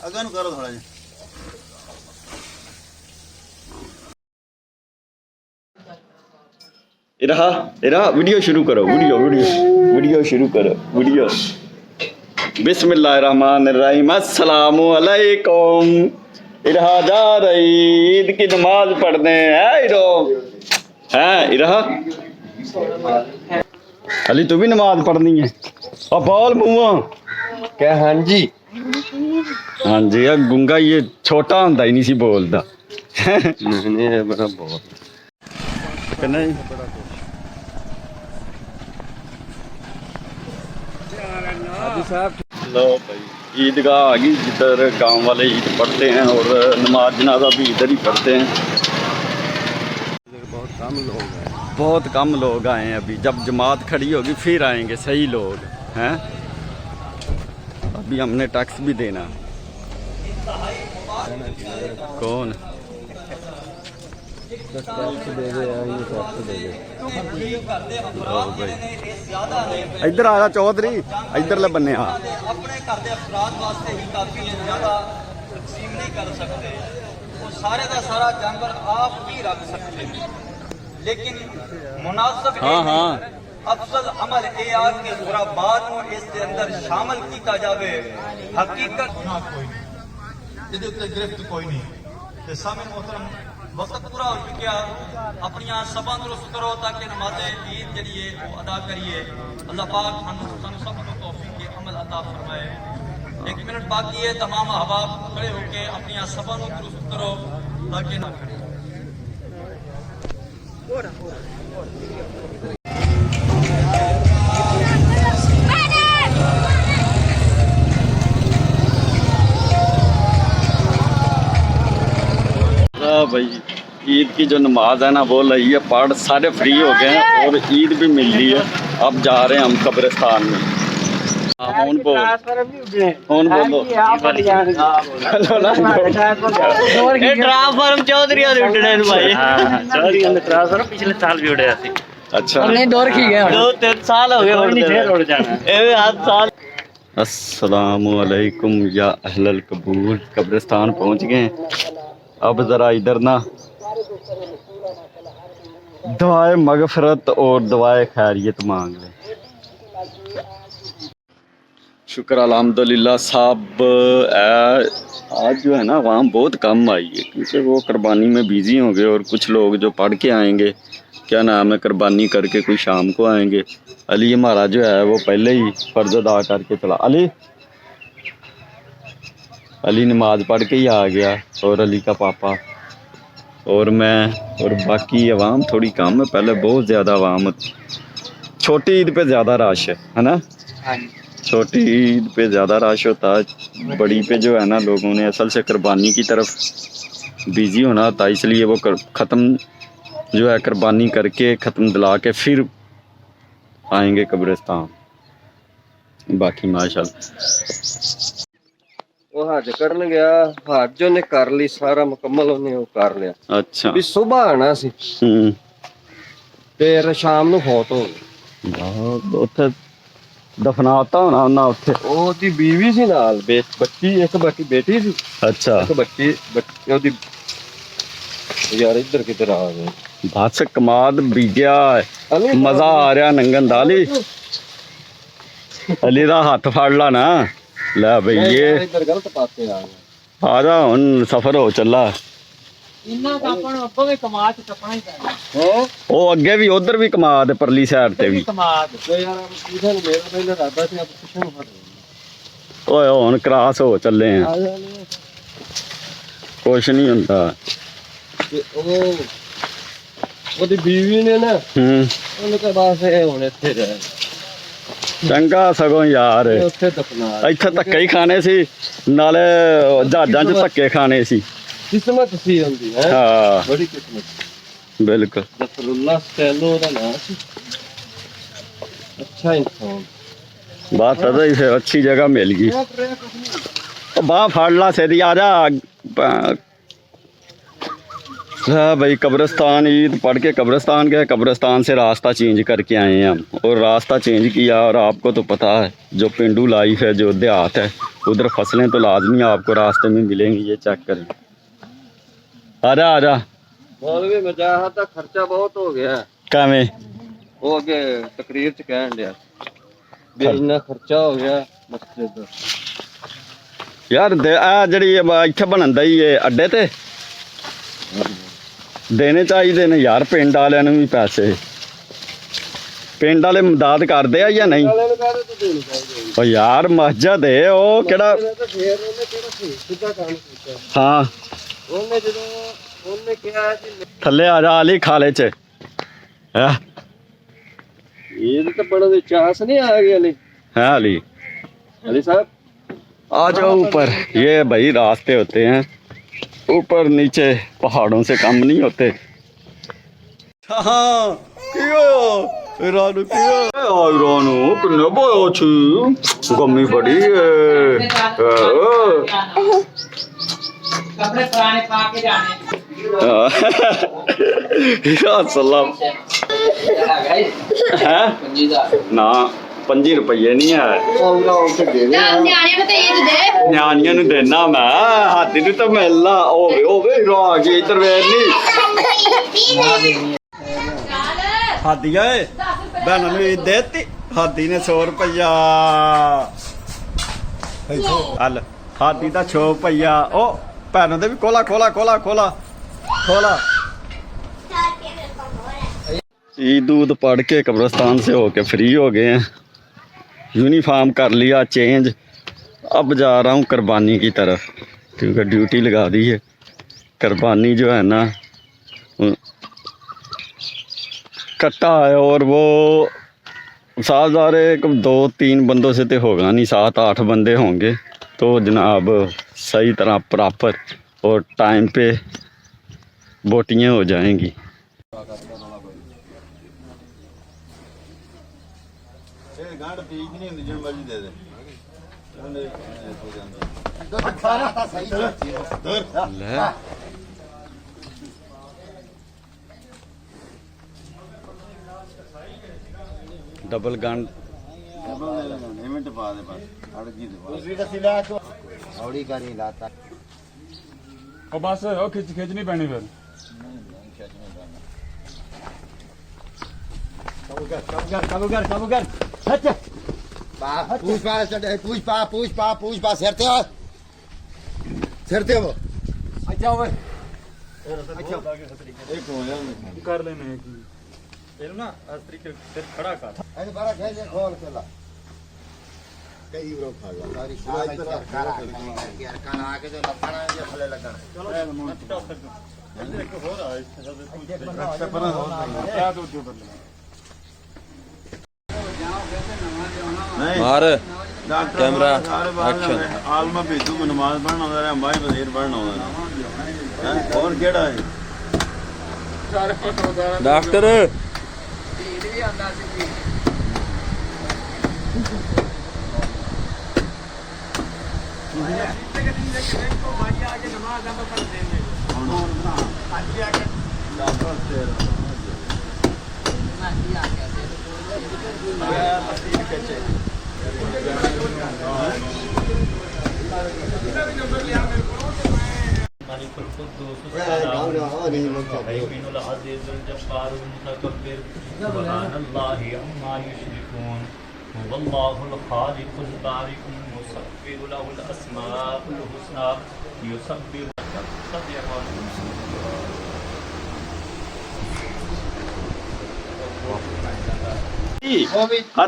अगर करो थोड़ा जा इरा इरा वीडियो शुरू करो वीडियो शुरू करो वीडियो बिस्मिल्लाहिर्रहमानिर्रहीम अस्सलामु अलैकुम इरा जा रही ईद की नमाज पढ़ने है इरो है इरा अली तू भी नमाज पढ़नी है और बोल मुआ क्या हाँ जी यार गुंगा ये छोटा होंदा ही नहीं सी बोलदा नहीं बड़ा बहुत नहीं लो भाई ईदगाह आ गई जिधर गांव वाले ईद पढ़ते हैं और नमाज जनाजा भी इधर ही पढ़ते हैं। बहुत कम लोग आए हैं अभी, जब जमात खड़ी होगी फिर आएंगे सही लोग हैं। अभी हमने टैक्स भी देना। कौन इधर आया चौधरी इधर ले बने अपने घर के अफराद वास्ते ही काफी है, ज्यादा तकसीम नहीं कर सकते। वो सारे का सारा जानवर आप भी रख सकते हैं, लेकिन मुनासिब अफजल अमल ए आग के पूरा बाद में इसके अंदर शामिल किया जावे। हकीकत कोई नहीं, गिरफ्त कोई नहीं। सामने मोहतरम वक्त पूरा हो चुका, अपनी सबा दुरुस्त करो ताकि नमाज़े ईद जरिए वो अदा करिए। अल्लाह पाक हम सब को तौफीक के अमल अता फरमाए। 1 मिनट बाकी है, तमाम अहबाब खड़े होकर अपनी सबा दुरुस्त करो ताकि ना करें। भाई ईद की जो नमाज है ना वो लगी है पढ़, सारे फ्री हो गए हैं और ईद भी मिल रही है। अब जा रहे हैं हम कब्रिस्तान में। पिछले साल भी उड़े अच्छा दौर की गया 2-3 साल हो गए अस्सलामु अलैकुम या अहलल कबूल। कब्रिस्तान पहुंच गए। अब ज़रा इधर ना दुआए मगफरत और दुआए खैरियत मांग लें। शुक्र अल्हम्दुलिल्लाह साहब। आज जो है ना वहाँ बहुत कम आई है क्योंकि वो कुर्बानी में बिज़ी होंगे और कुछ लोग जो पढ़ के आएंगे, क्या नाम है, कुर्बानी करके कोई शाम को आएंगे। अली हमारा जो है वो पहले ही फ़र्ज़ अदा करके चला। अली नमाज पढ़ के ही आ गया और अली का पापा और मैं और बाकी अवाम थोड़ी कम है। पहले बहुत ज़्यादा अवाम, छोटी ईद पे ज़्यादा रश है ना। छोटी ईद पे ज़्यादा रश होता है, बड़ी पे जो है ना लोगों ने असल से कुर्बानी की तरफ बिज़ी होना होता, इसलिए वो ख़त्म जो है कुर्बानी करके ख़त्म दिला के फिर आएंगे कब्रिस्तान। बाकी माशाल्लाह वो हज करन गया, हज ने कर ली सारा मुकम्मल, उन्हें वो कर लिया। अच्छा भी सुबह आना सी फिर शाम ਨੂੰ ਫੌਤ ਹੋ ਗਈ। ਉੱਥੇ ਦਫਨਾਤਾ ਹੋਣਾ ਉਹਨਾਂ ਉੱਥੇ। ਉਹਦੀ ਬੀਵੀ ਸੀ ਨਾਲ, ਬੱਚੀ ਇੱਕ ਬੱਚੀ ਬੇਟੀ ਸੀ। ਅੱਛਾ ਇੱਕ ਬੱਚੀ ਉਹਦੀ ਯਾਰ ਇੱਧਰ ਕਿੱਧਰ ਆ ਗਏ। ਬਸ ਕਮਾਦ ਬੀਜਿਆ, ਮਜ਼ਾ ਆ ਰਿਹਾ ਨੰਗਨ ਦਾ। ਅਲੀ ਦਾ ਹੱਥ ਫੜ ਲਾ ਨਾ। ਲੈ ਬਈ ਇਹ ਇੱਧਰ ਗਲਤ ਪਾਸੇ ਆ ਗਿਆ। ਆ ਜਾ ਹੁਣ ਸਫ਼ਰ ਹੋ ਚੱਲਾ। ਇੰਨਾ ਤਾਂ ਆਪਾਂ ਨੂੰ ਅੱਗੋਂ ਵੀ ਕਮਾਦ ਟੱਪਣਾ ਹੀ ਪੈਣਾ ਉਹ ਅੱਗੇ ਵੀ ਉਧਰ ਵੀ ਕਮਾਦ ਪਰਲੀ ਸਾਈਡ ਤੇ ਵੀ ਕਮਾਦ। ਯਾਰ ਕਿਸੇ ਨੂੰ ਮੇਰਾ ਪਹਿਲਾਂ ਰਾਦਾ ਸੀ, ਆਪ ਪਿੱਛੇ ਨੂੰ ਫੜ ਓਏ ਹੁਣ ਕ੍ਰਾਸ ਹੋ ਚੱਲੇ ਆ, ਕੁਛ ਨਹੀਂ ਹੁੰਦਾ। ਤੇ ਉਹਦੀ ਬੀਵੀ ਨੇ ਨਾ ਉਹਨੂੰ ਤਾਂ ਬਸ ਇਹ ਹੁਣ ਇੱਥੇ ਰਹਿ ਚੰਗਾ ਸਗੋਂ ਯਾਰ। ਉੱਥੇ ਦਫਨਾ ਇੱਥੇ ਧੱਕੇ ਹੀ ਖਾਣੇ ਸੀ, ਨਾਲੇ ਜਹਾਜ਼ਾਂ 'ਚ ਧੱਕੇ ਖਾਣੇ ਸੀ। किस्मत सी होंदी है। हाँ बड़ी किस्मत बिल्कुल। रसूलुल्लाह सल्लल्लाहु अलैहि वसल्लम अच्छा इंसान बात है इसे अच्छी जगह मिल गई। बाह फाड़ ला से आ जा हाँ भाई, कब्रिस्तान ईद पढ़ के कब्रिस्तान गए, कब्रिस्तान से रास्ता चेंज करके आए हैं हम, और रास्ता चेंज किया। और आपको तो पता है जो पेंडू लाइफ है, जो देहात है, उधर फसलें तो लाजमी आपको रास्ते में मिलेंगी। ये चेक करें। आजा आजा। मौलवी मजाहत का खर्चा बहुत हो गया है। कैमें वो अगे तकरीर च कहन दिया भी इतना खर्चा हो गया मस्जिद दा। यार आ जड़ी इत्थे बनन दा ही अड्डे ते देने चाहिए ने यार, पिंड वालियां नूं भी पैसे। पिंड वाले मदद करदे आ या नहीं? ओ यार मस्जिद है ओ केड़ा। हाँ थल्ले आ जा अली खाले च है। ईद तो बड़ा चांस नहीं आ गया अली। है अली, अली साहब आ जाओ ऊपर। ये भाई रास्ते होते हैं ऊपर नीचे, पहाड़ों से कम नहीं होते। हाँ रानू किन्ने बोया छी गम्मी बड़ी कपड़े पुराने पा के जाने है ना। 25 रुपये नहीं है, न्याणियां नूं देना मैं। हाथी नूं तो मिलना होवे राजी इधर वेर नहीं। हाथी आए बहन नूं ईद देती। हाथी ने 100 रुपया हल। हाथी का 100 रुपया। ओ भैनों दे भी खोला खोला खोला खोला खोला। ईद दूध पढ़ के कब्रिस्तान से होके फ्री हो गए हैं। यूनिफॉर्म कर लिया चेंज। अब जा रहा हूँ कुर्बानी की तरफ, क्योंकि ड्यूटी लगा दी है। कुर्बानी जो है ना कट्टा है, और वो साझारे 2-3 बंदों से तो होगा नहीं, 7-8 बंदे होंगे। तो जनाब सही तरह प्रॉपर और टाइम पे बोटियाँ हो जाएंगी। डबल गन बस खिंचनी पैनी फिर। वो अच्छा कर लेने ना अस्त्री के खड़ा कर। अरे बड़ा खेल खोल के ला कई ब्रो खा गया सारी शुरुआत पे यार कान आके जो लपना ये फले लगन चलो हो रहा है क्या तो जो मार कैमरा एक्शन। आलमा भेजू मैं नमाज पढ़ना होता है, भाई वजीर पढ़ना होता है। और केड़ा है डॉक्टर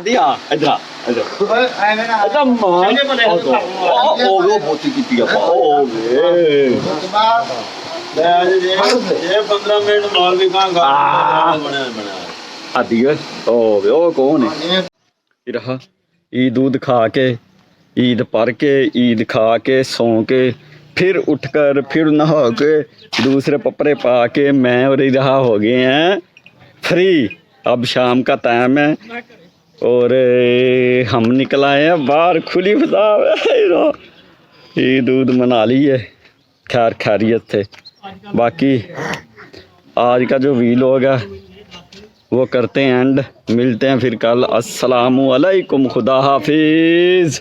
दिया इधर इधर अच्छा मान ओ वो बहुत की पिया ये 15 मिनट मार भी कहां बना दिया ओ कौन है रहा। ईद दूध खा के, ईद पढ़ के, ईद खा के, सो के, फिर उठकर फिर नहा के, दूसरे कपड़े पा के मैं और रहा हो गए हैं फ्री। अब शाम का टाइम है और हम निकल आए हैं बाहर, खुली फजा। ईद दूध मना ली है, खैर खैरियत थे। बाकी आज का जो वीलॉग है वो करते हैं एंड। मिलते हैं फिर कल। अस्सलामु अलैकुम, खुदा हाफिज़।